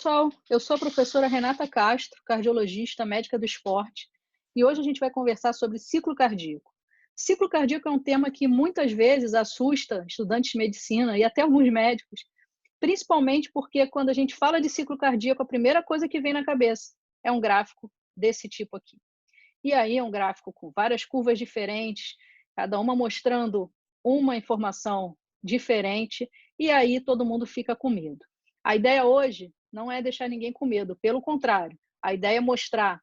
Pessoal, eu sou a professora Renata Castro, cardiologista, médica do esporte, e hoje a gente vai conversar sobre ciclo cardíaco. Ciclo cardíaco é um tema que muitas vezes assusta estudantes de medicina e até alguns médicos, principalmente porque quando a gente fala de ciclo cardíaco, a primeira coisa que vem na cabeça é um gráfico desse tipo aqui. E aí é um gráfico com várias curvas diferentes, cada uma mostrando uma informação diferente, e aí todo mundo fica com medo. A ideia hoje não é deixar ninguém com medo, pelo contrário, a ideia é mostrar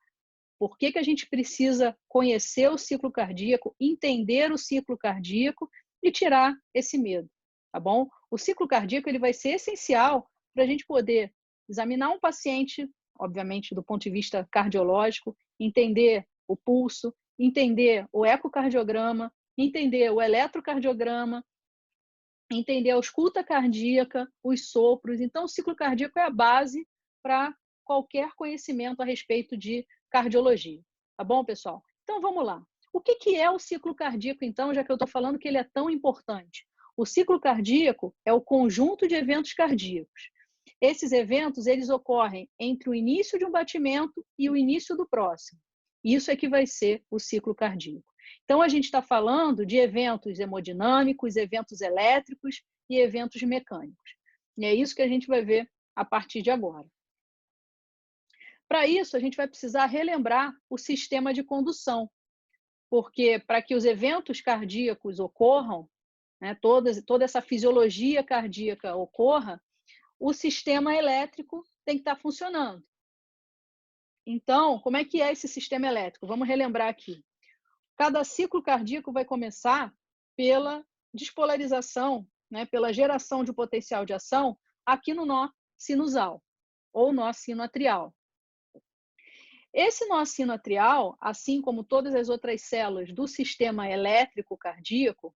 por que a gente precisa conhecer o ciclo cardíaco, entender o ciclo cardíaco e tirar esse medo, tá bom? O ciclo cardíaco ele vai ser essencial para a gente poder examinar um paciente, obviamente do ponto de vista cardiológico, entender o pulso, entender o ecocardiograma, entender o eletrocardiograma, entender a ausculta cardíaca, os sopros. Então, o ciclo cardíaco é a base para qualquer conhecimento a respeito de cardiologia. Tá bom, pessoal? Então, vamos lá. O que é o ciclo cardíaco, então, já que eu estou falando que ele é tão importante? O ciclo cardíaco é o conjunto de eventos cardíacos. Esses eventos, eles ocorrem entre o início de um batimento e o início do próximo. Isso é que vai ser o ciclo cardíaco. Então, a gente está falando de eventos hemodinâmicos, eventos elétricos e eventos mecânicos. E é isso que a gente vai ver a partir de agora. Para isso, a gente vai precisar relembrar o sistema de condução, porque para que os eventos cardíacos ocorram, né, toda essa fisiologia cardíaca ocorra, o sistema elétrico tem que estar funcionando. Então, como é que é esse sistema elétrico? Vamos relembrar aqui. Cada ciclo cardíaco vai começar pela despolarização, né, pela geração de potencial de ação aqui no nó sinusal ou nó sinoatrial. Esse nó sinoatrial, assim como todas as outras células do sistema elétrico cardíaco,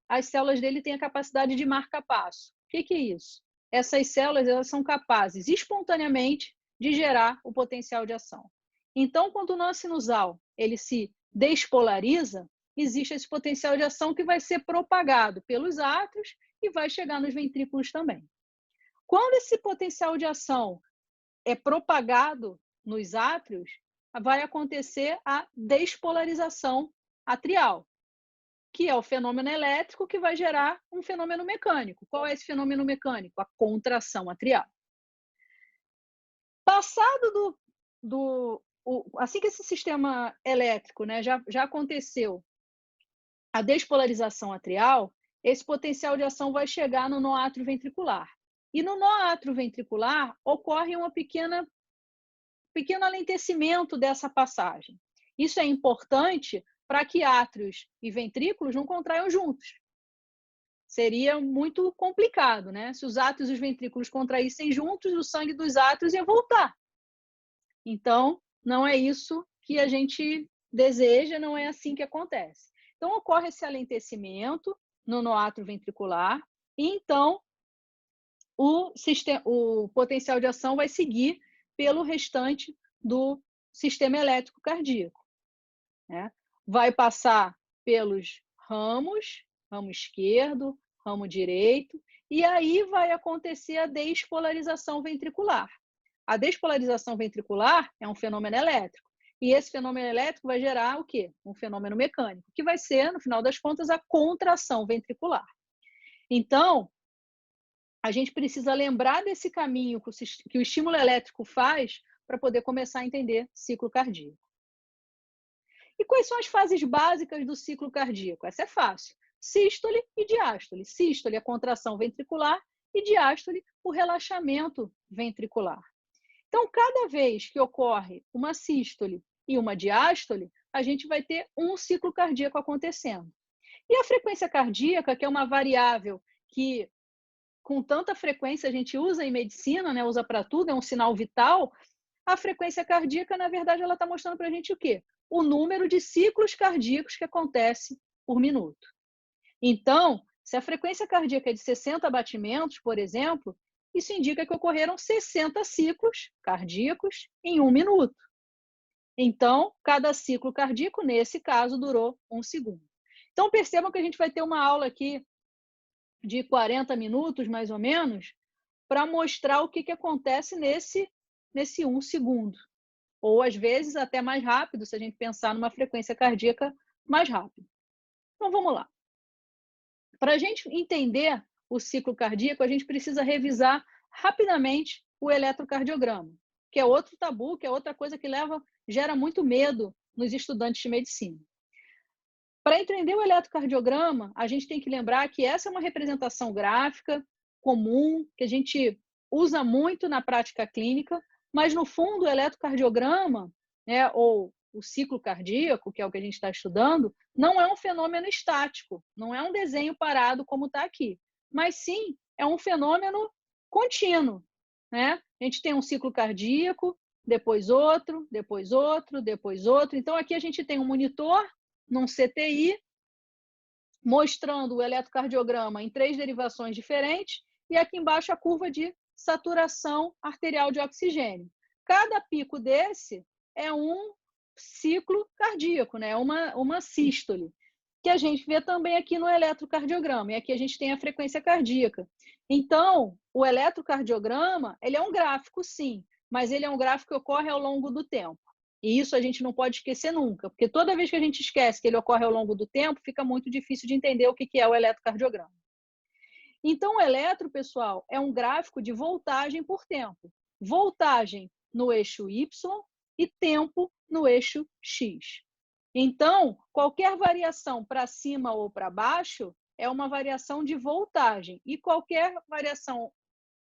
as células dele têm a capacidade de marca-passo. O que é isso? Essas células elas são capazes espontaneamente de gerar o potencial de ação. Então, quando o nó sinusal ele se despolariza, existe esse potencial de ação que vai ser propagado pelos átrios e vai chegar nos ventrículos também. Quando esse potencial de ação é propagado nos átrios, vai acontecer a despolarização atrial, que é o fenômeno elétrico que vai gerar um fenômeno mecânico. Qual é esse fenômeno mecânico? A contração atrial. Passado assim que esse sistema elétrico, né, já aconteceu a despolarização atrial, esse potencial de ação vai chegar no nó atrioventricular. E no nó atrioventricular ocorre um pequeno alentecimento dessa passagem. Isso é importante para que átrios e ventrículos não contraiam juntos. Seria muito complicado, né? Se os átrios e os ventrículos contraíssem juntos, o sangue dos átrios ia voltar. Então, não é isso que a gente deseja, não é assim que acontece. Então, ocorre esse alentecimento no nó atrioventricular e, então, o potencial de ação vai seguir pelo restante do sistema elétrico cardíaco, né? Vai passar pelos ramos, ramo esquerdo, ramo direito, e aí vai acontecer a despolarização ventricular. A despolarização ventricular é um fenômeno elétrico, e esse fenômeno elétrico vai gerar o quê? Um fenômeno mecânico, que vai ser, no final das contas, a contração ventricular. Então, a gente precisa lembrar desse caminho que o estímulo elétrico faz para poder começar a entender ciclo cardíaco. E quais são as fases básicas do ciclo cardíaco? Essa é fácil. Sístole e diástole. Sístole, a contração ventricular, e diástole, o relaxamento ventricular. Então, cada vez que ocorre uma sístole e uma diástole, a gente vai ter um ciclo cardíaco acontecendo. E a frequência cardíaca, que é uma variável que, com tanta frequência, a gente usa em medicina, né? Usa para tudo, é um sinal vital. A frequência cardíaca, na verdade, ela está mostrando para a gente o quê? O número de ciclos cardíacos que acontece por minuto. Então, se a frequência cardíaca é de 60 batimentos, por exemplo, isso indica que ocorreram 60 ciclos cardíacos em 1 minuto. Então, cada ciclo cardíaco, nesse caso, durou 1 segundo. Então, percebam que a gente vai ter uma aula aqui de 40 minutos, mais ou menos, para mostrar o que acontece nesse 1 segundo. Ou, às vezes, até mais rápido, se a gente pensar numa frequência cardíaca mais rápida. Então, vamos lá. Para a gente entender o ciclo cardíaco, a gente precisa revisar rapidamente o eletrocardiograma, que é outro tabu, que é outra coisa que gera muito medo nos estudantes de medicina. Para entender o eletrocardiograma, a gente tem que lembrar que essa é uma representação gráfica comum, que a gente usa muito na prática clínica, mas, no fundo, o eletrocardiograma, né, ou o ciclo cardíaco, que é o que a gente está estudando, não é um fenômeno estático, não é um desenho parado como está aqui, mas sim é um fenômeno contínuo, né? A gente tem um ciclo cardíaco, depois outro, depois outro, depois outro. Então, aqui a gente tem um monitor num CTI, mostrando o eletrocardiograma em 3 derivações diferentes, e aqui embaixo a curva de saturação arterial de oxigênio. Cada pico desse é um ciclo cardíaco, né? uma sístole, que a gente vê também aqui no eletrocardiograma, e aqui a gente tem a frequência cardíaca. Então, o eletrocardiograma, ele é um gráfico, sim, mas ele é um gráfico que ocorre ao longo do tempo. E isso a gente não pode esquecer nunca, porque toda vez que a gente esquece que ele ocorre ao longo do tempo, fica muito difícil de entender o que é o eletrocardiograma. Então, o eletro, pessoal, é um gráfico de voltagem por tempo. Voltagem no eixo Y e tempo no eixo X. Então, qualquer variação para cima ou para baixo é uma variação de voltagem. E qualquer variação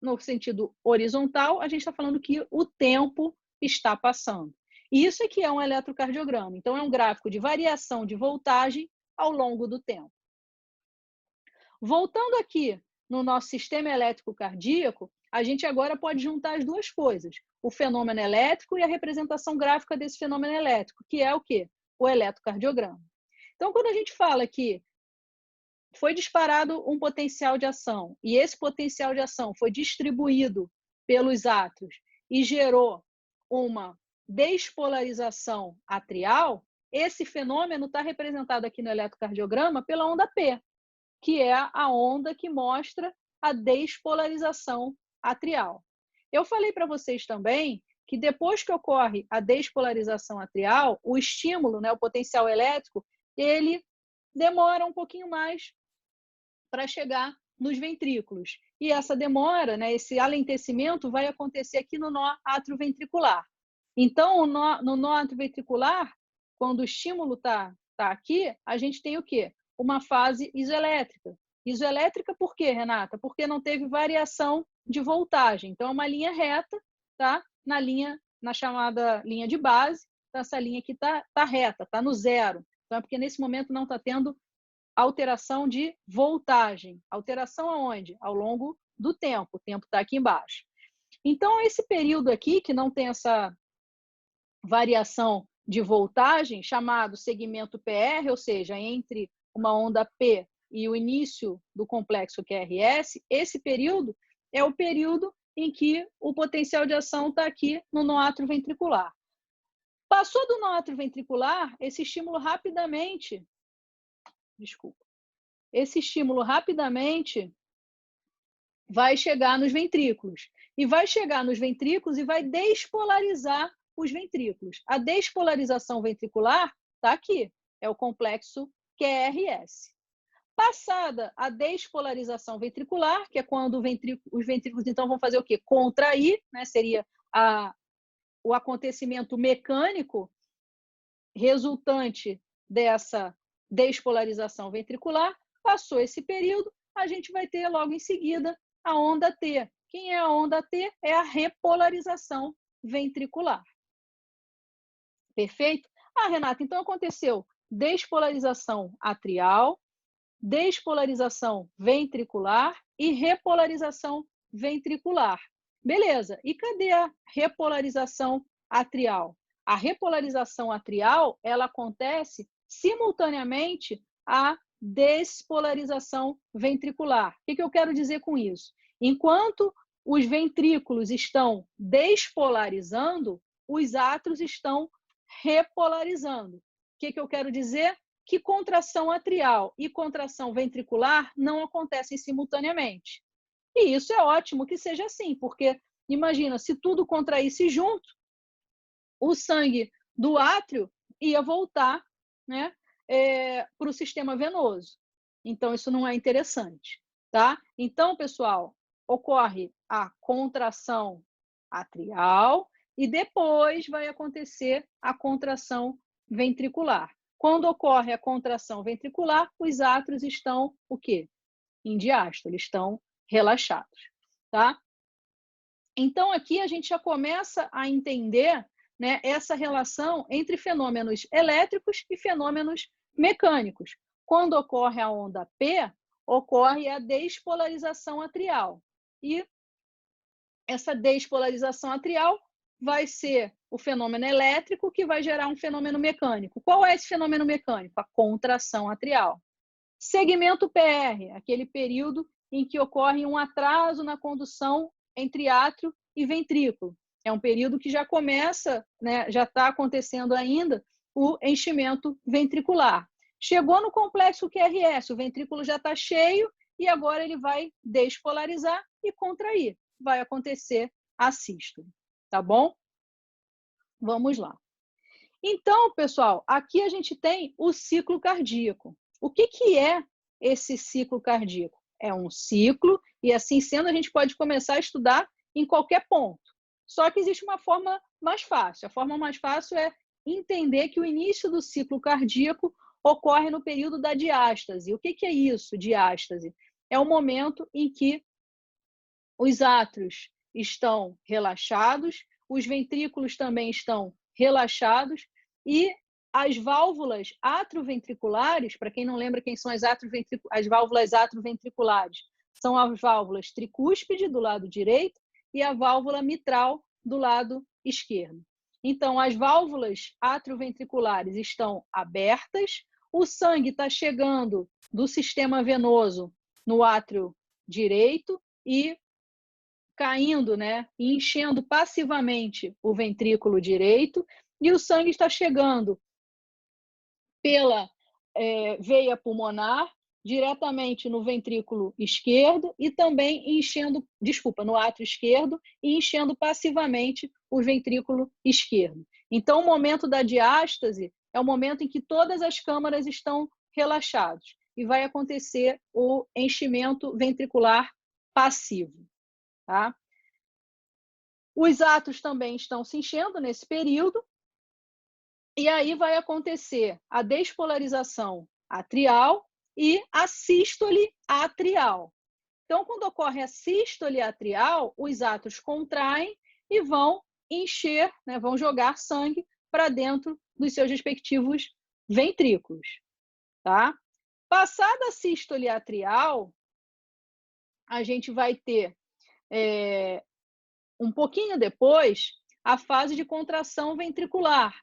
no sentido horizontal, a gente está falando que o tempo está passando. Isso é que é um eletrocardiograma. Então, é um gráfico de variação de voltagem ao longo do tempo. Voltando aqui no nosso sistema elétrico cardíaco, a gente agora pode juntar as duas coisas, o fenômeno elétrico e a representação gráfica desse fenômeno elétrico, que é o quê? O eletrocardiograma. Então, quando a gente fala que foi disparado um potencial de ação e esse potencial de ação foi distribuído pelos átrios e gerou uma despolarização atrial, esse fenômeno está representado aqui no eletrocardiograma pela onda P, que é a onda que mostra a despolarização atrial. Eu falei para vocês também que depois que ocorre a despolarização atrial, o estímulo, né, o potencial elétrico, ele demora um pouquinho mais para chegar nos ventrículos. E essa demora, né, esse alentecimento vai acontecer aqui no nó atrioventricular. Então, no nó atrioventricular, quando o estímulo está aqui, a gente tem o quê? Uma fase isoelétrica. Isoelétrica por quê, Renata? Porque não teve variação de voltagem. Então, é uma linha reta, tá? Na chamada linha de base. Então, essa linha aqui está reta, está no zero. Então, é porque nesse momento não está tendo alteração de voltagem. Alteração aonde? Ao longo do tempo. O tempo está aqui embaixo. Então, esse período aqui, que não tem essa variação de voltagem, chamado segmento PR, ou seja, entre uma onda P e o início do complexo QRS, esse período é o período em que o potencial de ação está aqui no nó atrioventricular. Passou do nó atrioventricular, esse estímulo rapidamente vai chegar nos ventrículos. E vai chegar nos ventrículos e vai despolarizar os ventrículos. A despolarização ventricular está aqui, é o complexo QRS. Passada a despolarização ventricular, que é quando os ventrículos então vão fazer o quê? Contrair, né? Seria o acontecimento mecânico resultante dessa despolarização ventricular. Passou esse período, a gente vai ter logo em seguida a onda T. Quem é a onda T? É a repolarização ventricular. Perfeito? Renata, então aconteceu despolarização atrial, despolarização ventricular e repolarização ventricular. Beleza, e cadê a repolarização atrial? A repolarização atrial, ela acontece simultaneamente à despolarização ventricular. O que eu quero dizer com isso? Enquanto os ventrículos estão despolarizando, os átrios estão repolarizando. O que eu quero dizer? Que contração atrial e contração ventricular não acontecem simultaneamente. E isso é ótimo que seja assim, porque imagina, se tudo contraísse junto, o sangue do átrio ia voltar, né, para o sistema venoso. Então, isso não é interessante, tá? Então, pessoal, ocorre a contração atrial e depois vai acontecer a contração ventricular. Quando ocorre a contração ventricular, os átrios estão o quê? Em diástole, estão relaxados, tá? Então, aqui a gente já começa a entender, né, essa relação entre fenômenos elétricos e fenômenos mecânicos. Quando ocorre a onda P, ocorre a despolarização atrial. E essa despolarização atrial vai ser o fenômeno elétrico que vai gerar um fenômeno mecânico. Qual é esse fenômeno mecânico? A contração atrial. Segmento PR, aquele período em que ocorre um atraso na condução entre átrio e ventrículo. É um período que já começa, né, já está acontecendo ainda o enchimento ventricular. Chegou no complexo QRS, o ventrículo já está cheio e agora ele vai despolarizar e contrair. Vai acontecer a sístole, tá bom? Vamos lá. Então, pessoal, aqui a gente tem o ciclo cardíaco. O que é esse ciclo cardíaco? É um ciclo, e assim sendo, a gente pode começar a estudar em qualquer ponto. Só que existe uma forma mais fácil. A forma mais fácil é entender que o início do ciclo cardíaco ocorre no período da diástase. O que é isso, diástase? É o momento em que os átrios estão relaxados, os ventrículos também estão relaxados e as válvulas atrioventriculares, para quem não lembra quem são as válvulas atrioventriculares, são as válvulas tricúspide do lado direito e a válvula mitral do lado esquerdo. Então, as válvulas atrioventriculares estão abertas, o sangue está chegando do sistema venoso no átrio direito e caindo, né, e enchendo passivamente o ventrículo direito, e o sangue está chegando pela veia pulmonar diretamente no ventrículo esquerdo e também no átrio esquerdo e enchendo passivamente o ventrículo esquerdo. Então, o momento da diástase é o momento em que todas as câmaras estão relaxadas e vai acontecer o enchimento ventricular passivo. Tá? Os átrios também estão se enchendo nesse período, e aí vai acontecer a despolarização atrial e a sístole atrial. Então, quando ocorre a sístole atrial, os átrios contraem e vão encher, né, vão jogar sangue para dentro dos seus respectivos ventrículos. Tá? Passada a sístole atrial, a gente vai ter um pouquinho depois, a fase de contração ventricular.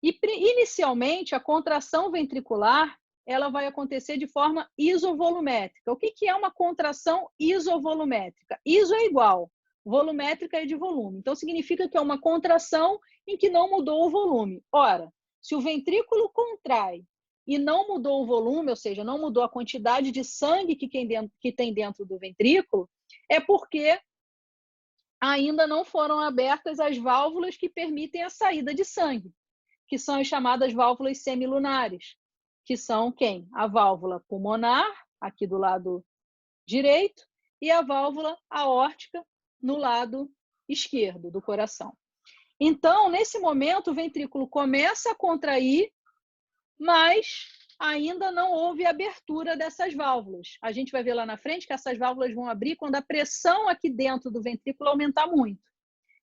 E, inicialmente, a contração ventricular ela vai acontecer de forma isovolumétrica. O que é uma contração isovolumétrica? Iso é igual, volumétrica é de volume. Então, significa que é uma contração em que não mudou o volume. Ora, se o ventrículo contrai e não mudou o volume, ou seja, não mudou a quantidade de sangue que tem dentro do ventrículo, é porque ainda não foram abertas as válvulas que permitem a saída de sangue, que são as chamadas válvulas semilunares, que são quem? A válvula pulmonar, aqui do lado direito, e a válvula aórtica no lado esquerdo do coração. Então, nesse momento, o ventrículo começa a contrair, mas ainda não houve abertura dessas válvulas. A gente vai ver lá na frente que essas válvulas vão abrir quando a pressão aqui dentro do ventrículo aumentar muito.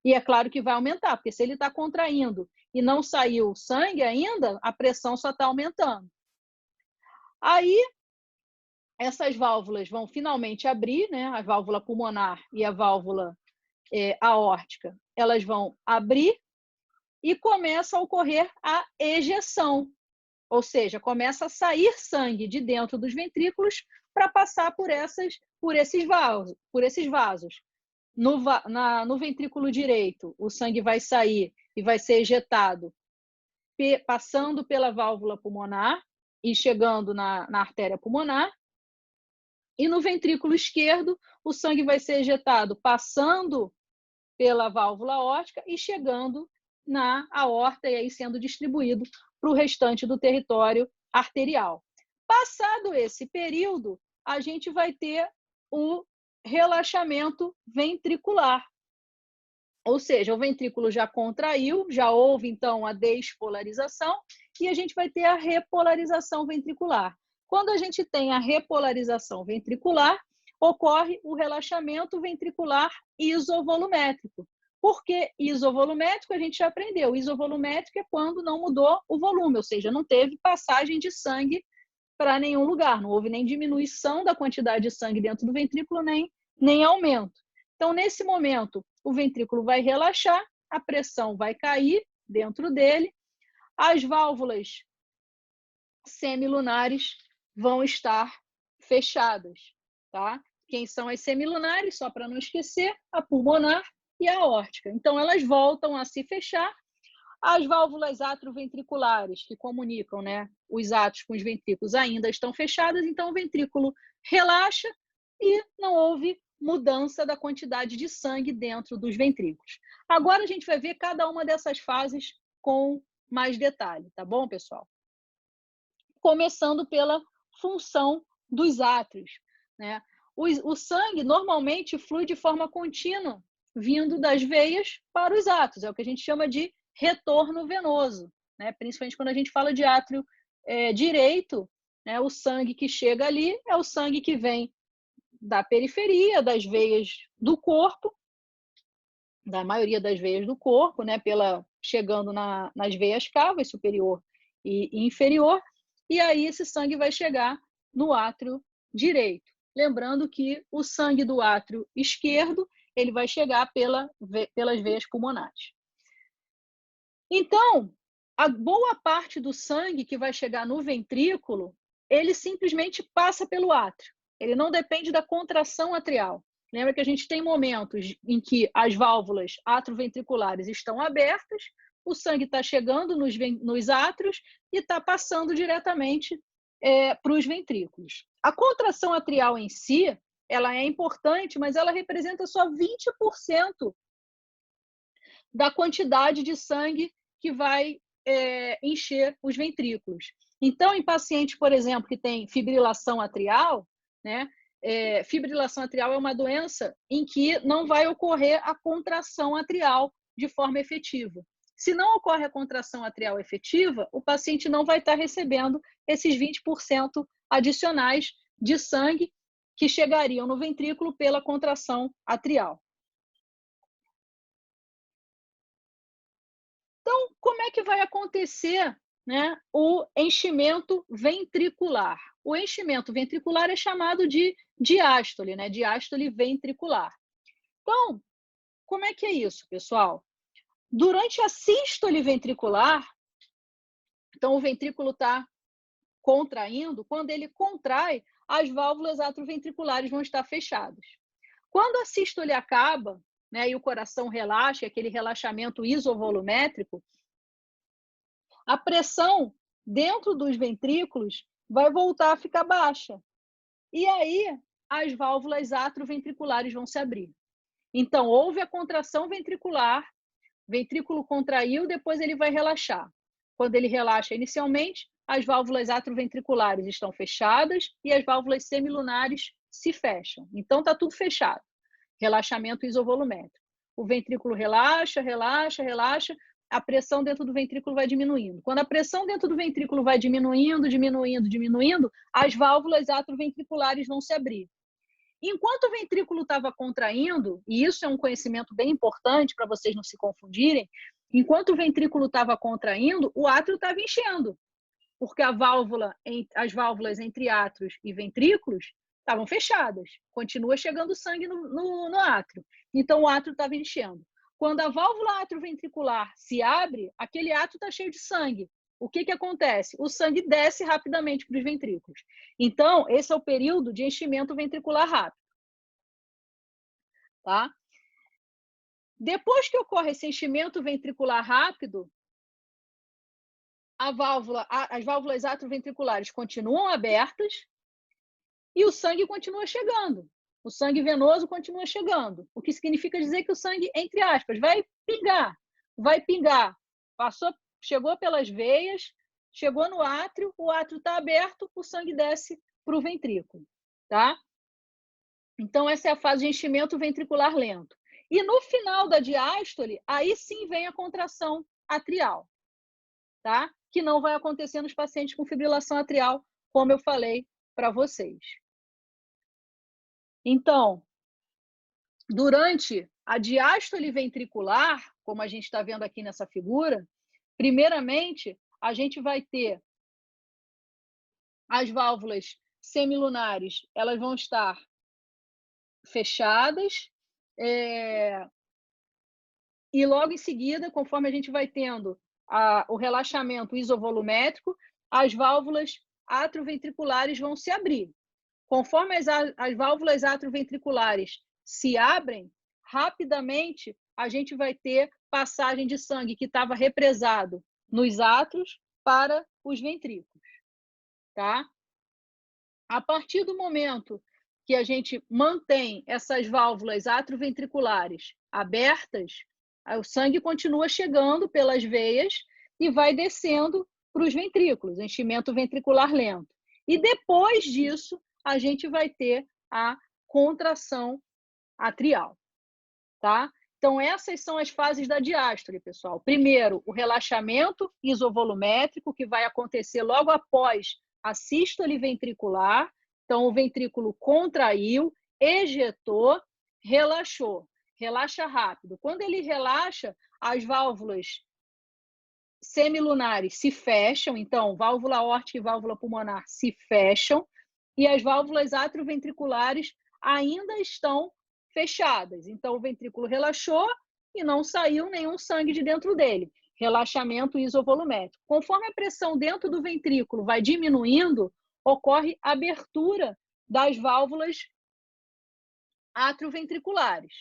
E é claro que vai aumentar, porque se ele está contraindo e não saiu sangue ainda, a pressão só está aumentando. Aí, essas válvulas vão finalmente abrir, né? A válvula pulmonar e a válvula aórtica, elas vão abrir e começa a ocorrer a ejeção, ou seja, começa a sair sangue de dentro dos ventrículos para passar por esses vasos. No ventrículo direito, o sangue vai sair e vai ser ejetado passando pela válvula pulmonar e chegando na artéria pulmonar. E no ventrículo esquerdo, o sangue vai ser ejetado passando pela válvula aórtica e chegando na aorta e aí sendo distribuído para o restante do território arterial. Passado esse período, a gente vai ter o relaxamento ventricular. Ou seja, o ventrículo já contraiu, já houve então a despolarização e a gente vai ter a repolarização ventricular. Quando a gente tem a repolarização ventricular, ocorre o relaxamento ventricular isovolumétrico. Por que isovolumétrico? A gente já aprendeu. Isovolumétrico é quando não mudou o volume, ou seja, não teve passagem de sangue para nenhum lugar, não houve nem diminuição da quantidade de sangue dentro do ventrículo, nem aumento. Então, nesse momento, o ventrículo vai relaxar, a pressão vai cair dentro dele, as válvulas semilunares vão estar fechadas, tá? Quem são as semilunares? Só para não esquecer, a pulmonar e a aórtica. Então, elas voltam a se fechar. As válvulas atrioventriculares, que comunicam, né, os átrios com os ventrículos, ainda estão fechadas, então o ventrículo relaxa e não houve mudança da quantidade de sangue dentro dos ventrículos. Agora a gente vai ver cada uma dessas fases com mais detalhe, tá bom, pessoal? Começando pela função dos átrios, né? O sangue normalmente flui de forma contínua, vindo das veias para os átrios, é o que a gente chama de retorno venoso, né? Principalmente quando a gente fala de átrio direito, né? O sangue que chega ali é o sangue que vem da periferia, das veias do corpo, da maioria das veias do corpo, né? Chegando nas veias cavas, superior e inferior, e aí esse sangue vai chegar no átrio direito. Lembrando que o sangue do átrio esquerdo ele vai chegar pelas veias pulmonares. Então, a boa parte do sangue que vai chegar no ventrículo, ele simplesmente passa pelo átrio. Ele não depende da contração atrial. Lembra que a gente tem momentos em que as válvulas atrioventriculares estão abertas, o sangue está chegando nos átrios e está passando diretamente para os ventrículos. A contração atrial em si, ela é importante, mas ela representa só 20% da quantidade de sangue que vai encher os ventrículos. Então, em paciente, por exemplo, que tem fibrilação atrial, né? Fibrilação atrial é uma doença em que não vai ocorrer a contração atrial de forma efetiva. Se não ocorre a contração atrial efetiva, o paciente não vai estar recebendo esses 20% adicionais de sangue que chegariam no ventrículo pela contração atrial. Então, como é que vai acontecer, né, o enchimento ventricular? O enchimento ventricular é chamado de diástole, né? Diástole ventricular. Então, como é que é isso, pessoal? Durante a sístole ventricular, então o ventrículo está contraindo, quando ele contrai, as válvulas atrioventriculares vão estar fechadas. Quando a sístole acaba, né, e o coração relaxa, aquele relaxamento isovolumétrico, a pressão dentro dos ventrículos vai voltar a ficar baixa. E aí as válvulas atrioventriculares vão se abrir. Então, houve a contração ventricular, ventrículo contraiu, depois ele vai relaxar. Quando ele relaxa inicialmente, as válvulas atrioventriculares estão fechadas e as válvulas semilunares se fecham. Então, está tudo fechado. Relaxamento isovolumétrico. O ventrículo relaxa, relaxa, relaxa, a pressão dentro do ventrículo vai diminuindo. Quando a pressão dentro do ventrículo vai diminuindo, diminuindo, diminuindo, as válvulas atrioventriculares vão se abrir. Enquanto o ventrículo estava contraindo, e isso é um conhecimento bem importante para vocês não se confundirem, enquanto o ventrículo estava contraindo, o átrio estava enchendo, porque as válvulas entre átrios e ventrículos estavam fechadas, continua chegando sangue no átrio. Então o átrio estava enchendo. Quando a válvula atrioventricular se abre, aquele átrio está cheio de sangue. O que acontece? O sangue desce rapidamente para os ventrículos. Então, esse é o período de enchimento ventricular rápido. Tá? Depois que ocorre esse enchimento ventricular rápido, as válvulas atrioventriculares continuam abertas e o sangue continua chegando. O sangue venoso continua chegando, o que significa dizer que o sangue, entre aspas, vai pingar. Chegou pelas veias, chegou no átrio, o átrio está aberto, o sangue desce para o ventrículo, tá? Então, essa é a fase de enchimento ventricular lento. E no final da diástole, aí sim vem a contração atrial, tá? Que não vai acontecer nos pacientes com fibrilação atrial, como eu falei para vocês. Então, durante a diástole ventricular, como a gente está vendo aqui nessa figura, primeiramente, a gente vai ter as válvulas semilunares, elas vão estar fechadas, e logo em seguida, conforme a gente vai tendo o relaxamento isovolumétrico, as válvulas atrioventriculares vão se abrir. Conforme as válvulas atrioventriculares se abrem, rapidamente a gente vai ter passagem de sangue que estava represado nos átrios para os ventrículos, tá? A partir do momento que a gente mantém essas válvulas atrioventriculares abertas, o sangue continua chegando pelas veias e vai descendo para os ventrículos, enchimento ventricular lento. E depois disso, a gente vai ter a contração atrial, tá? Então, essas são as fases da diástole, pessoal. Primeiro, o relaxamento isovolumétrico, que vai acontecer logo após a sístole ventricular. Então, o ventrículo contraiu, ejetou, relaxou. Relaxa rápido. Quando ele relaxa, as válvulas semilunares se fecham, então, válvula aórtica e válvula pulmonar se fecham, e as válvulas atrioventriculares ainda estão fechadas. Então, o ventrículo relaxou e não saiu nenhum sangue de dentro dele. Relaxamento isovolumétrico. Conforme a pressão dentro do ventrículo vai diminuindo, ocorre abertura das válvulas atrioventriculares.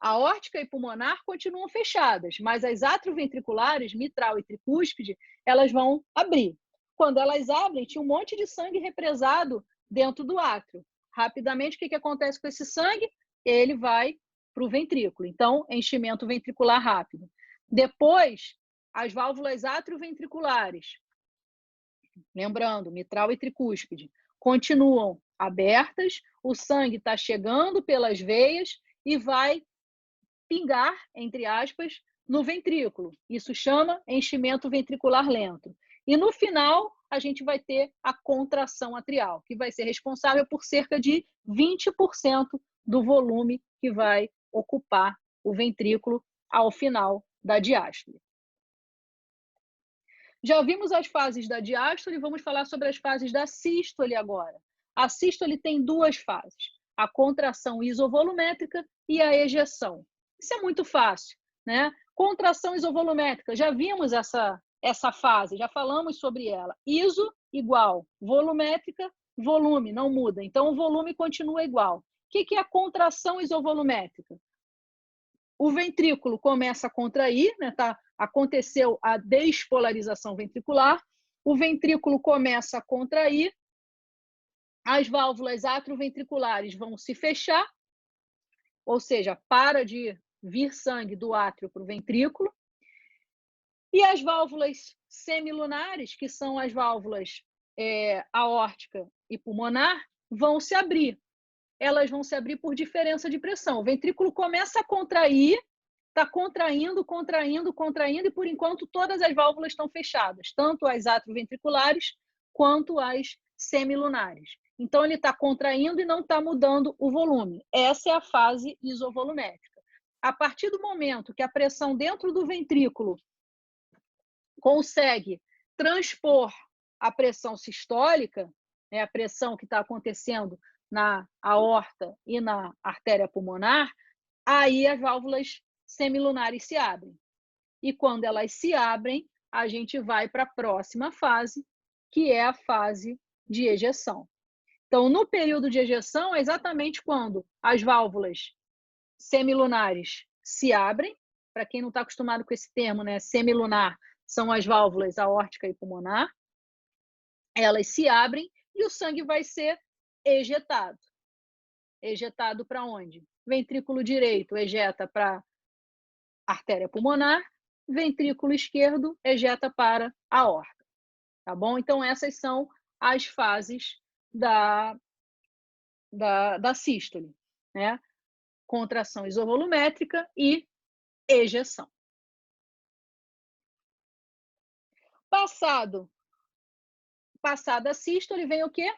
A aórtica e pulmonar continuam fechadas, mas as atrioventriculares, mitral e tricúspide, elas vão abrir. Quando elas abrem, tinha um monte de sangue represado dentro do átrio. Rapidamente, o que acontece com esse sangue? Ele vai para o ventrículo. Então, enchimento ventricular rápido. Depois, as válvulas atrioventriculares, lembrando, mitral e tricúspide, continuam abertas, o sangue está chegando pelas veias e vai pingar, entre aspas, no ventrículo. Isso chama enchimento ventricular lento. E no final, a gente vai ter a contração atrial, que vai ser responsável por cerca de 20% do volume que vai ocupar o ventrículo ao final da diástole. Já vimos as fases da diástole, vamos falar sobre as fases da sístole agora. A sístole tem duas fases, a contração isovolumétrica e a ejeção. Isso é muito fácil, né? Contração isovolumétrica, já vimos essa fase, já falamos sobre ela. Iso igual, volumétrica, volume, não muda. Então, o volume continua igual. O que é a contração isovolumétrica? O ventrículo começa a contrair, né, tá? Aconteceu a despolarização ventricular, o ventrículo começa a contrair, as válvulas atrioventriculares vão se fechar, ou seja, para de vir sangue do átrio para o ventrículo, e as válvulas semilunares, que são as válvulas aórtica e pulmonar, vão se abrir. Elas vão se abrir por diferença de pressão. O ventrículo começa a contrair, está contraindo, contraindo, contraindo, e por enquanto todas as válvulas estão fechadas, tanto as atrioventriculares quanto as semilunares. Então, ele está contraindo e não está mudando o volume. Essa é a fase isovolumétrica. A partir do momento que a pressão dentro do ventrículo consegue transpor a pressão sistólica, né, a pressão que está acontecendo na aorta e na artéria pulmonar, aí as válvulas semilunares se abrem. E quando elas se abrem, a gente vai para a próxima fase, que é a fase de ejeção. Então, no período de ejeção, é exatamente quando as válvulas semilunares se abrem. Para quem não está acostumado com esse termo, né, semilunar são as válvulas aórtica e pulmonar. Elas se abrem e o sangue vai ser ejetado. Ejetado para onde? Ventrículo direito ejeta para artéria pulmonar, ventrículo esquerdo ejeta para a aorta, tá bom? Então, essas são as fases da sístole, né? Contração isovolumétrica e ejeção. Passada a sístole, vem o quê?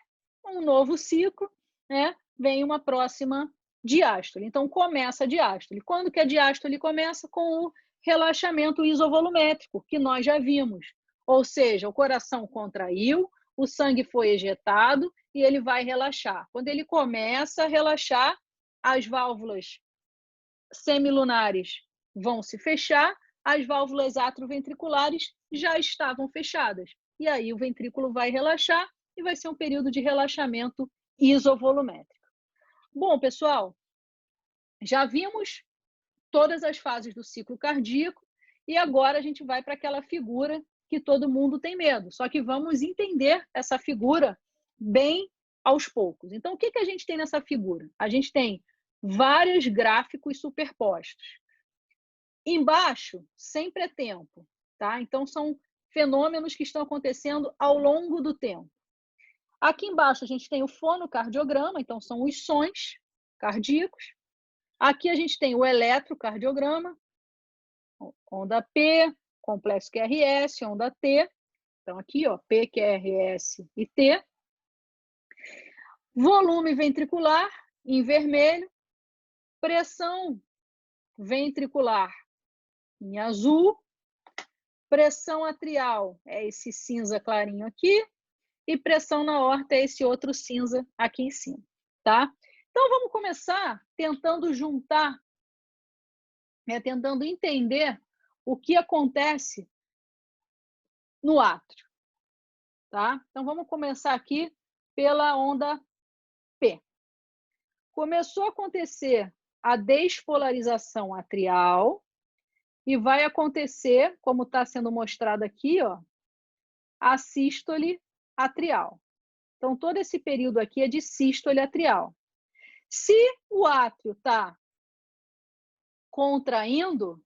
Um novo ciclo, né? Vem uma próxima diástole. Então, começa a diástole. Quando que a diástole começa? Com o relaxamento isovolumétrico, que nós já vimos. Ou seja, o coração contraiu, o sangue foi ejetado e ele vai relaxar. Quando ele começa a relaxar, as válvulas semilunares vão se fechar, as válvulas atrioventriculares já estavam fechadas. E aí o ventrículo vai relaxar e vai ser um período de relaxamento isovolumétrico. Bom, pessoal, já vimos todas as fases do ciclo cardíaco e agora a gente vai para aquela figura que todo mundo tem medo. Só que vamos entender essa figura bem aos poucos. Então, o que a gente tem nessa figura? A gente tem vários gráficos superpostos. Embaixo, sempre é tempo, tá? Então, são fenômenos que estão acontecendo ao longo do tempo. Aqui embaixo, a gente tem o fonocardiograma, então são os sons cardíacos. Aqui a gente tem o eletrocardiograma, onda P, complexo QRS, onda T. Então, aqui, ó, P, QRS e T. Volume ventricular, em vermelho. Pressão ventricular, em azul. Pressão atrial é esse cinza clarinho aqui. E pressão na aorta é esse outro cinza aqui em cima, tá? Então, vamos começar tentando juntar, tentando entender o que acontece no átrio, tá? Então, vamos começar aqui pela onda P. Começou a acontecer a despolarização atrial e vai acontecer, como está sendo mostrado aqui, ó, a sístole atrial. Então, todo esse período aqui é de sístole atrial. Se o átrio está contraindo,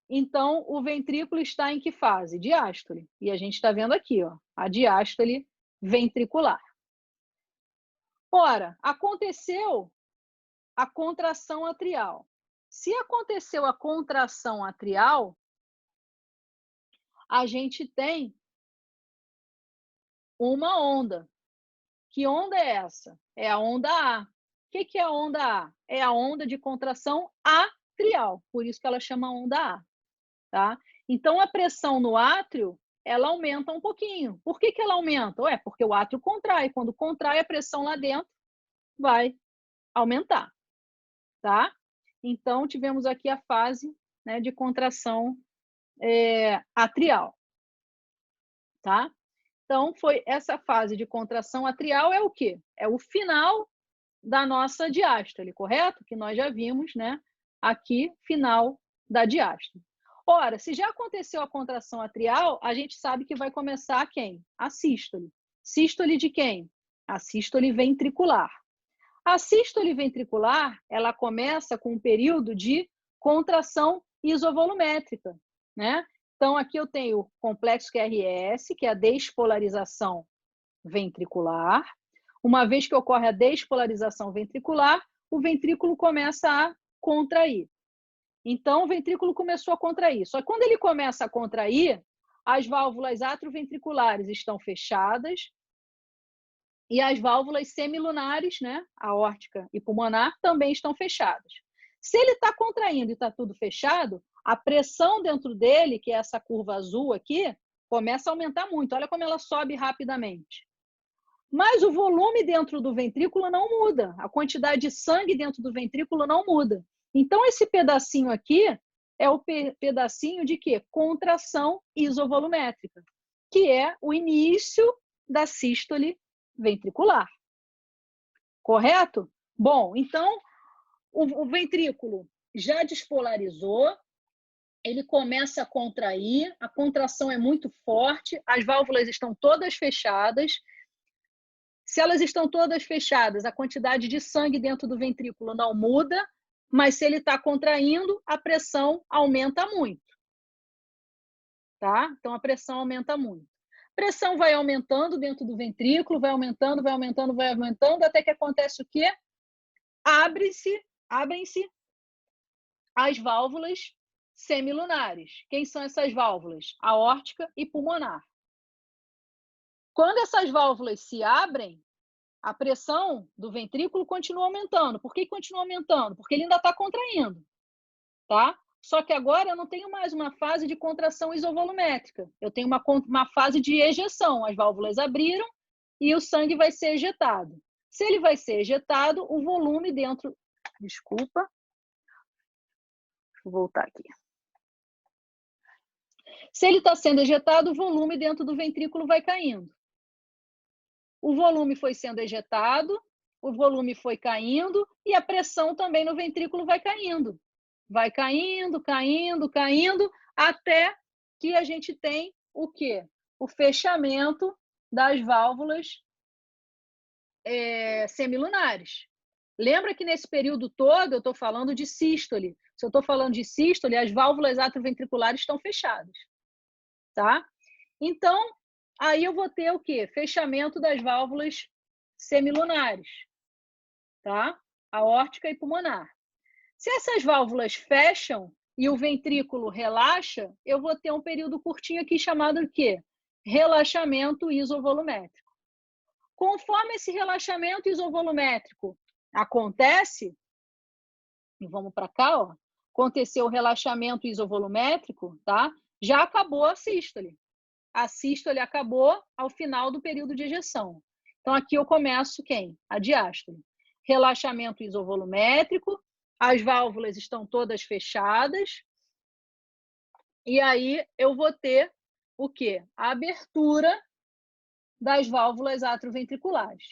então o ventrículo está em que fase? Diástole. E a gente está vendo aqui, ó, a diástole ventricular. Ora, aconteceu a contração atrial. Se aconteceu a contração atrial, a gente tem uma onda. Que onda é essa? É a onda A. O que é a onda A? É a onda de contração atrial, por isso que ela chama onda A. Tá? Então, a pressão no átrio, ela aumenta um pouquinho. Por que ela aumenta? Ué, porque o átrio contrai. Quando contrai, a pressão lá dentro vai aumentar. Tá? Então, tivemos aqui a fase, né, de contração atrial. Tá? Então, foi essa fase de contração atrial é o quê? É o final da nossa diástole, correto? Que nós já vimos, né? Aqui, final da diástole. Ora, se já aconteceu a contração atrial, a gente sabe que vai começar quem? A sístole. Sístole de quem? A sístole ventricular. A sístole ventricular, ela começa com um período de contração isovolumétrica, né? Então, aqui eu tenho o complexo QRS, que é a despolarização ventricular. Uma vez que ocorre a despolarização ventricular, o ventrículo começa a contrair. Então, o ventrículo começou a contrair. Só que quando ele começa a contrair, as válvulas atrioventriculares estão fechadas e as válvulas semilunares, né, aórtica e pulmonar, também estão fechadas. Se ele está contraindo e está tudo fechado, a pressão dentro dele, que é essa curva azul aqui, começa a aumentar muito. Olha como ela sobe rapidamente. Mas o volume dentro do ventrículo não muda. A quantidade de sangue dentro do ventrículo não muda. Então, esse pedacinho aqui é o pedacinho de quê? Contração isovolumétrica, que é o início da sístole ventricular. Correto? Bom, então, o ventrículo já despolarizou, ele começa a contrair, a contração é muito forte, as válvulas estão todas fechadas, Se elas estão todas fechadas, a quantidade de sangue dentro do ventrículo não muda, mas se ele está contraindo, a pressão aumenta muito. Tá? Então, a pressão aumenta muito. A pressão vai aumentando dentro do ventrículo, vai aumentando, vai aumentando, vai aumentando, até que acontece o quê? Abrem-se as válvulas semilunares. Quem são essas válvulas? Aórtica e pulmonar. Quando essas válvulas se abrem, a pressão do ventrículo continua aumentando. Por que continua aumentando? Porque ele ainda está contraindo, tá? Só que agora eu não tenho mais uma fase de contração isovolumétrica. Eu tenho uma fase de ejeção. As válvulas abriram e o sangue vai ser ejetado. Se ele vai ser ejetado, o volume dentro... Desculpa. Deixa eu voltar aqui. Se ele está sendo ejetado, o volume dentro do ventrículo vai caindo. O volume foi sendo ejetado, o volume foi caindo e a pressão também no ventrículo vai caindo. Vai caindo, caindo, caindo, até que a gente tem o quê? O fechamento das válvulas semilunares. Lembra que nesse período todo eu estou falando de sístole. Se eu estou falando de sístole, as válvulas atrioventriculares estão fechadas. Tá? Então, aí eu vou ter o quê? Fechamento das válvulas semilunares. Tá? Aórtica e pulmonar. Se essas válvulas fecham e o ventrículo relaxa, eu vou ter um período curtinho aqui chamado de quê? Relaxamento isovolumétrico. Conforme esse relaxamento isovolumétrico acontece, e vamos para cá, ó, aconteceu o relaxamento isovolumétrico, tá? Já acabou a sístole. A sístole acabou ao final do período de ejeção. Então, aqui eu começo quem? A diástole. Relaxamento isovolumétrico, as válvulas estão todas fechadas, e aí eu vou ter o quê? A abertura das válvulas atrioventriculares.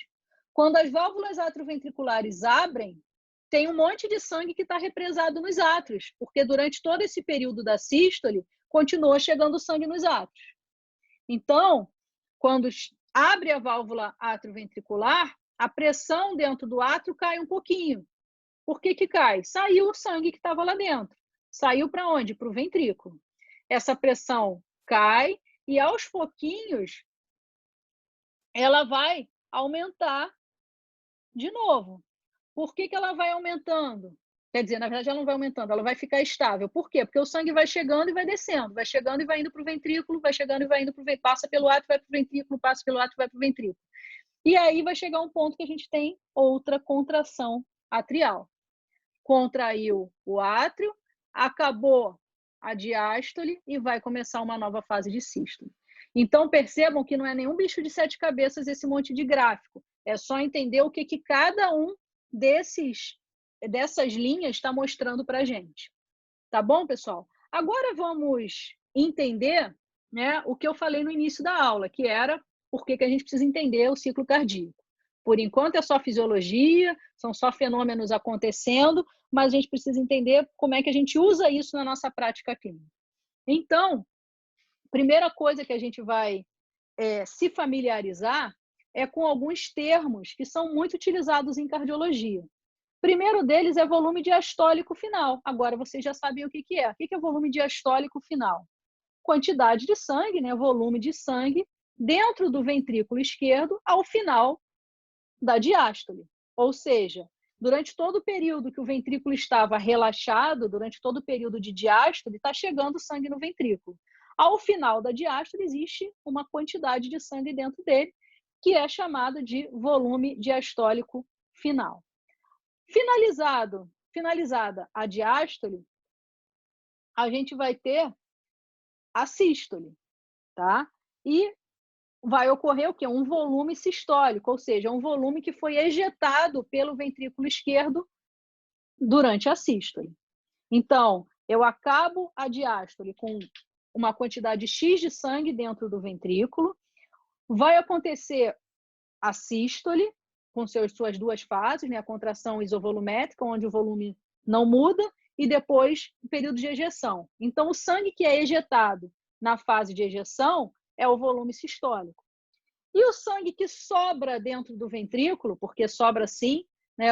Quando as válvulas atrioventriculares abrem, tem um monte de sangue que está represado nos átrios, porque durante todo esse período da sístole, continua chegando sangue nos átrios. Então, quando abre a válvula atrioventricular, a pressão dentro do átrio cai um pouquinho. Por que que cai? Saiu o sangue que estava lá dentro. Saiu para onde? Para o ventrículo. Essa pressão cai e, aos pouquinhos, ela vai aumentar de novo. Por que que ela vai aumentando? Quer dizer, na verdade, ela não vai aumentando, ela vai ficar estável. Por quê? Porque o sangue vai chegando e vai descendo, vai chegando e vai indo para o ventrículo, vai chegando e vai indo para o ventrículo, passa pelo átrio, vai para o ventrículo, passa pelo átrio, vai para o ventrículo. E aí vai chegar um ponto que a gente tem outra contração atrial. Contraiu o átrio, acabou a diástole e vai começar uma nova fase de sístole. Então, percebam que não é nenhum bicho de 7 cabeças esse monte de gráfico. É só entender o que cada um dessas linhas está mostrando para a gente. Tá bom, pessoal? Agora vamos entender, né, o que eu falei no início da aula, que era por que a gente precisa entender o ciclo cardíaco. Por enquanto é só fisiologia, são só fenômenos acontecendo, mas a gente precisa entender como é que a gente usa isso na nossa prática clínica. Então, primeira coisa que a gente vai se familiarizar é com alguns termos que são muito utilizados em cardiologia. O primeiro deles é volume diastólico final. Agora vocês já sabem o que é. O que é volume diastólico final? Quantidade de sangue, né? Volume de sangue dentro do ventrículo esquerdo ao final da diástole. Ou seja, durante todo o período que o ventrículo estava relaxado, durante todo o período de diástole, está chegando sangue no ventrículo. Ao final da diástole, existe uma quantidade de sangue dentro dele, que é chamada de volume diastólico final. Finalizada a diástole, a gente vai ter a sístole, tá? E vai ocorrer o quê? Um volume sistólico, ou seja, um volume que foi ejetado pelo ventrículo esquerdo durante a sístole. Então, eu acabo a diástole com uma quantidade X de sangue dentro do ventrículo, vai acontecer a sístole, com suas duas fases, né? A contração isovolumétrica, onde o volume não muda, e depois o período de ejeção. Então, o sangue que é ejetado na fase de ejeção é o volume sistólico. E o sangue que sobra dentro do ventrículo, porque sobra sim, né,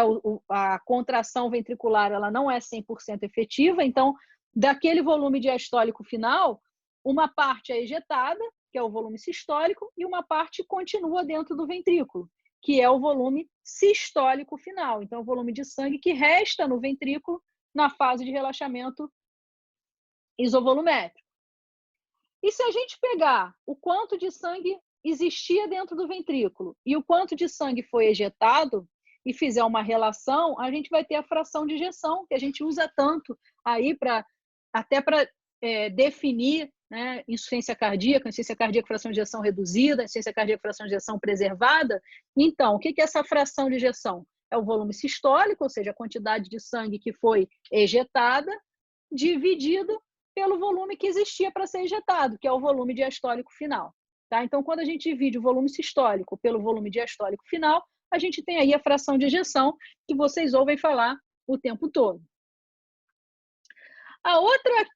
a contração ventricular ela não é 100% efetiva, então, daquele volume diastólico final, uma parte é ejetada, que é o volume sistólico, e uma parte continua dentro do ventrículo, que é o volume sistólico final. Então, o volume de sangue que resta no ventrículo na fase de relaxamento isovolumétrico. E se a gente pegar o quanto de sangue existia dentro do ventrículo e o quanto de sangue foi ejetado e fizer uma relação, a gente vai ter a fração de ejeção, que a gente usa tanto aí até para definir, né, insuficiência cardíaca fração de ejeção reduzida, insuficiência cardíaca fração de ejeção preservada. Então, o que é essa fração de ejeção? É o volume sistólico, ou seja, a quantidade de sangue que foi ejetada, dividido pelo volume que existia para ser ejetado, que é o volume diastólico final. Tá? Então, quando a gente divide o volume sistólico pelo volume diastólico final, a gente tem aí a fração de ejeção, que vocês ouvem falar o tempo todo. A outra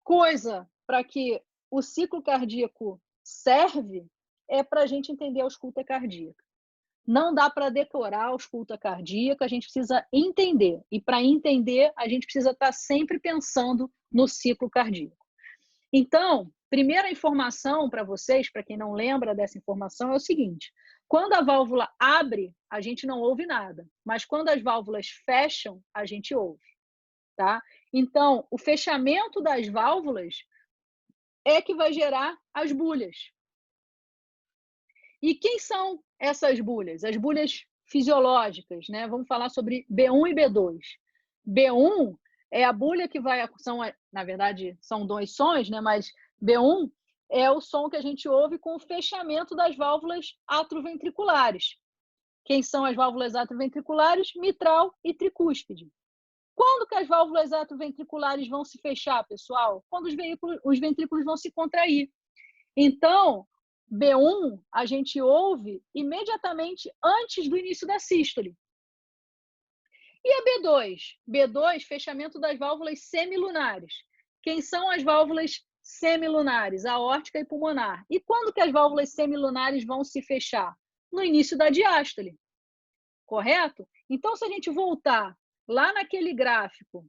coisa para que o ciclo cardíaco serve é para a gente entender a ausculta cardíaca. Não dá para decorar a ausculta cardíaca, a gente precisa entender. E para entender, a gente precisa estar sempre pensando no ciclo cardíaco. Então, primeira informação para vocês, para quem não lembra dessa informação, é o seguinte: quando a válvula abre, a gente não ouve nada, mas quando as válvulas fecham, a gente ouve. Tá? Então, o fechamento das válvulas é que vai gerar as bulhas. E quem são essas bulhas? As bulhas fisiológicas, né? Vamos falar sobre B1 e B2. B1 é a bulha que vai... na verdade, são dois sons, né? Mas B1 é o som que a gente ouve com o fechamento das válvulas atroventriculares. Quem são as válvulas atroventriculares? Mitral e tricúspide. Quando que as válvulas atroventriculares vão se fechar, pessoal? Quando os ventrículos vão se contrair. Então, B1 a gente ouve imediatamente antes do início da sístole. E a B2? B2, fechamento das válvulas semilunares. Quem são as válvulas semilunares? Aórtica e pulmonar. E quando que as válvulas semilunares vão se fechar? No início da diástole. Correto? Então, se a gente voltar lá naquele gráfico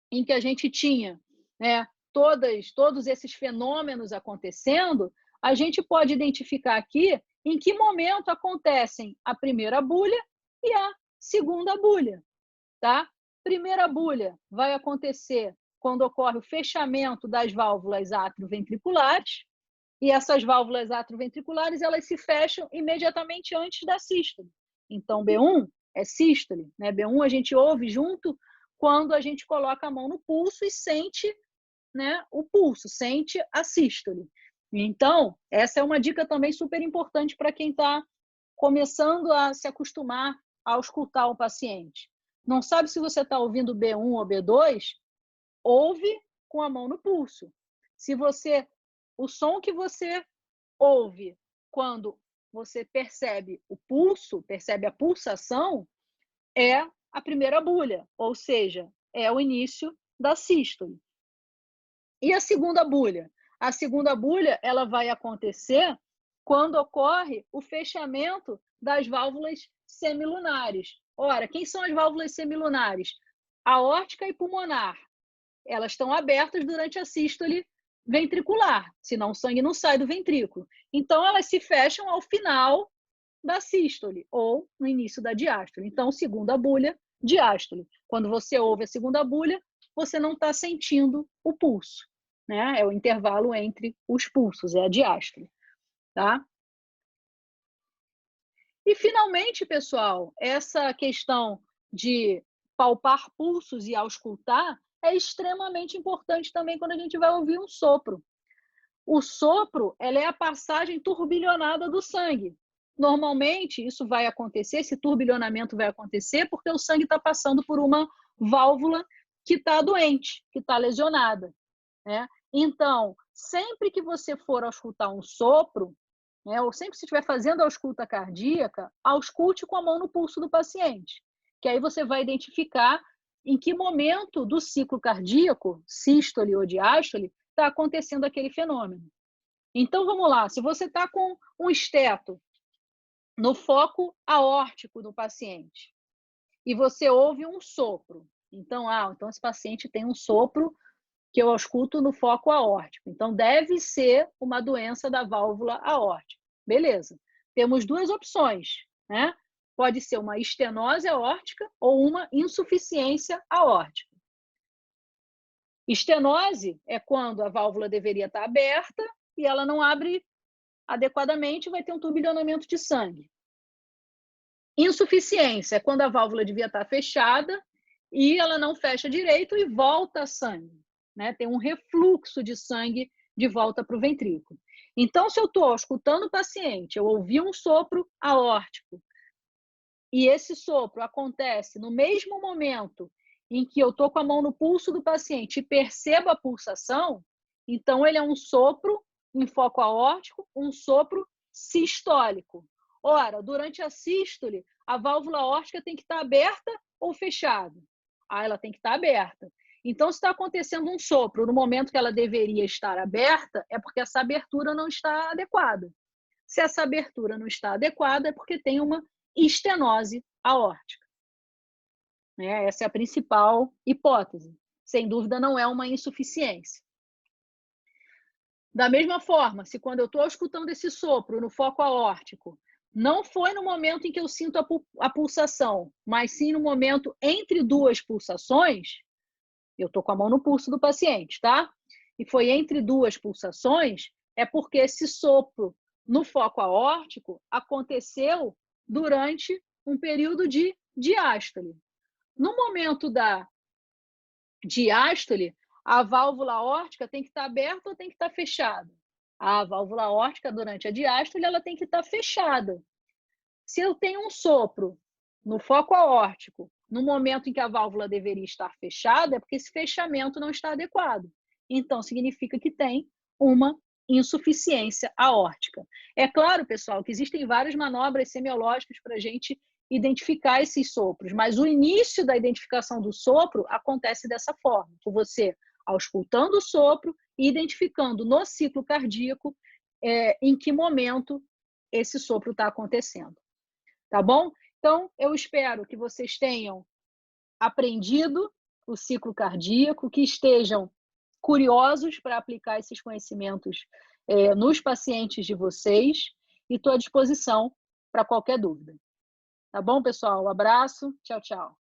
em que a gente tinha, né, todos esses fenômenos acontecendo, a gente pode identificar aqui em que momento acontecem a primeira bulha e a segunda bulha. Tá? Primeira bulha vai acontecer quando ocorre o fechamento das válvulas atroventriculares, e essas válvulas atroventriculares elas se fecham imediatamente antes da sístole. Então, B1 é sístole. Né? B1 a gente ouve junto quando a gente coloca a mão no pulso e sente, né, o pulso, sente a sístole. Então, essa é uma dica também super importante para quem está começando a se acostumar a auscultar o paciente. Não sabe se você está ouvindo B1 ou B2? Ouve com a mão no pulso. O som que você ouve quando você percebe o pulso, percebe a pulsação, é a primeira bulha, ou seja, é o início da sístole. E a segunda bulha? A segunda bulha ela vai acontecer quando ocorre o fechamento das válvulas semilunares. Ora, quem são as válvulas semilunares? Aórtica e pulmonar. Elas estão abertas durante a sístole ventricular, senão o sangue não sai do ventrículo. Então, elas se fecham ao final da sístole ou no início da diástole. Então, segunda bulha, diástole. Quando você ouve a segunda bulha, você não está sentindo o pulso. Né? É o intervalo entre os pulsos, é a diástole. Tá? E, finalmente, pessoal, essa questão de palpar pulsos e auscultar é extremamente importante também quando a gente vai ouvir um sopro. O sopro ela é a passagem turbilhonada do sangue. Normalmente, isso vai acontecer, esse turbilhonamento vai acontecer porque o sangue está passando por uma válvula que está doente, que está lesionada. Né? Então, sempre que você for auscultar um sopro, né, ou sempre que você estiver fazendo a ausculta cardíaca, ausculte com a mão no pulso do paciente, que aí você vai identificar em que momento do ciclo cardíaco, sístole ou diástole, está acontecendo aquele fenômeno. Então, vamos lá, se você está com um esteto no foco aórtico do paciente e você ouve um sopro, então, então esse paciente tem um sopro que eu ausculto no foco aórtico, então deve ser uma doença da válvula aórtica. Beleza, temos duas opções, né? Pode ser uma estenose aórtica ou uma insuficiência aórtica. Estenose é quando a válvula deveria estar aberta e ela não abre adequadamente, vai ter um turbilhonamento de sangue. Insuficiência é quando a válvula devia estar fechada e ela não fecha direito e volta sangue, né? Tem um refluxo de sangue de volta para o ventrículo. Então, se eu estou escutando o paciente, eu ouvi um sopro aórtico e esse sopro acontece no mesmo momento em que eu estou com a mão no pulso do paciente e percebo a pulsação, então ele é um sopro em foco aórtico, um sopro sistólico. Ora, durante a sístole, a válvula aórtica tem que estar aberta ou fechada? Ela tem que estar aberta. Então, se está acontecendo um sopro no momento que ela deveria estar aberta, é porque essa abertura não está adequada. Se essa abertura não está adequada, é porque tem uma estenose aórtica. Essa é a principal hipótese. Sem dúvida, não é uma insuficiência. Da mesma forma, se quando eu estou escutando esse sopro no foco aórtico, não foi no momento em que eu sinto a pulsação, mas sim no momento entre duas pulsações, eu estou com a mão no pulso do paciente, tá? E foi entre duas pulsações, é porque esse sopro no foco aórtico aconteceu durante um período de diástole. No momento da diástole, a válvula aórtica tem que estar aberta ou tem que estar fechada? A válvula aórtica, durante a diástole, ela tem que estar fechada. Se eu tenho um sopro no foco aórtico, no momento em que a válvula deveria estar fechada, é porque esse fechamento não está adequado. Então, significa que tem uma insuficiência aórtica. É claro, pessoal, que existem várias manobras semiológicas para a gente identificar esses sopros, mas o início da identificação do sopro acontece dessa forma, por você auscultando o sopro e identificando no ciclo cardíaco em que momento esse sopro está acontecendo. Tá bom? Então, eu espero que vocês tenham aprendido o ciclo cardíaco, que estejam curiosos para aplicar esses conhecimentos nos pacientes de vocês e estou à disposição para qualquer dúvida. Tá bom, pessoal? Um abraço. Tchau, tchau.